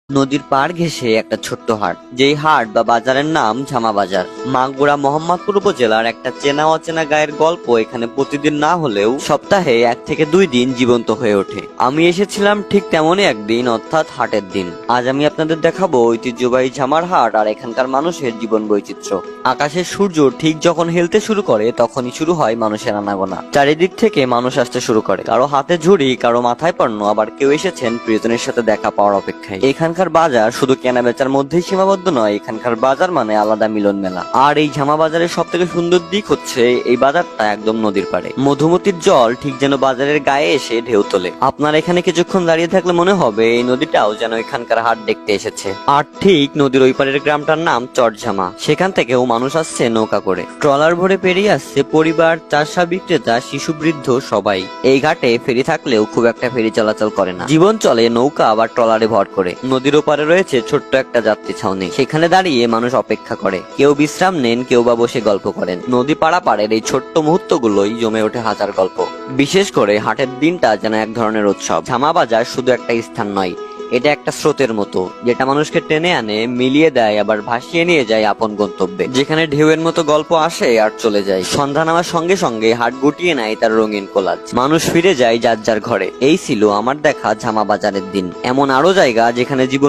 নদীর পাড় ঘেঁষে একটা ছোট্ট হাট, যেই হাট বা বাজারের নাম ঝামা বাজার। মাগুরা মোহাম্মদপুর উপজেলার একটা চেনা অচেনা গায়ের গল্প এখানে প্রতিদিন না হলেও সপ্তাহে 1 থেকে 2 দিন জীবন্ত হয়ে ওঠে। আমি এসেছিলাম ঠিক তেমনই একদিন, অর্থাৎ হাটের দিন। আজ আমি আপনাদের দেখাবো ঐতিহ্যবাহী ঝামার হাট আর এখানকার মানুষের জীবন বৈচিত্র্য। আকাশের সূর্য ঠিক যখন হেলতে শুরু করে তখনই শুরু হয় মানুষের আনাগোনা। চারিদিক থেকে মানুষ আসতে শুরু করে, কারো হাতে ঝুড়ি, কারো মাথায় পণ্য, আবার কেউ এসেছেন প্রিয়জনের সাথে দেখা পাওয়ার অপেক্ষায়। এখানকার বাজার শুধু কেনা বেচার মধ্যেই সীমাবদ্ধ নয়, এখানকার বাজার মানে আলাদা মিলন মেলা। আর এই ঝামা বাজারের সব থেকে সুন্দর দিক হচ্ছে এই বাজারটা একদম নদীর পাড়ে। মধুমতির জল ঠিক যেন বাজারের গায়ে এসে ঢেউ তোলে। আপনার এখানে কিছুক্ষণ দাঁড়িয়ে থাকলে মনে হবে এই নদীটাও যেন এখানকার হাট দেখতে এসেছে। আর ঠিক নদীর ওই পারের গ্রামটার নাম চরঝামা। সেখান থেকেও মানুষ আসছে নৌকা করে, ট্রলার ভরে পেরিয়ে আসছে পরিবার, চাষা, বিক্রেতা, শিশু, বৃদ্ধ সবাই। এই ঘাটে ফেরি থাকলেও খুব একটা ফেরি চলাচল করে না, জীবন চলে নৌকা আবার ট্রলারে ভর করে। নদীর ওপারে রয়েছে ছোট্ট একটা যাত্রী ছাউনি, সেখানে দাঁড়িয়ে মানুষ অপেক্ষা করে। কেউ বিশ্রাম নেন, কেউ বা বসে গল্প করেন। নদী পাড়াপাড়ের এই ছোট্ট মুহূর্তগুলোই জমে ওঠে হাজার গল্প। বিশেষ করে হাটের দিনটা যেন এক ধরনের উৎসব। ঝামা বাজার শুধু একটা স্থান নয়, এটা একটা স্রোতের মতো, যেটা মানুষকে টেনে আনে, মিলিয়ে দেয়, আবার ভাসিয়ে নিয়ে যায় আপন গন্তব্যে, যেখানে ঢেউয়ের মতো গল্প আসে আর চলে যায়। সন্ধ্যা নামার সঙ্গে সঙ্গে হাট গুটিয়ে নেয় তার রঙিন কোলাজ। মানুষ ফিরে যায় যার যার ঘরে। এই ছিল আমার দেখা ঝামা বাজারের দিন। এমন আরো জায়গা যেখানে জীবন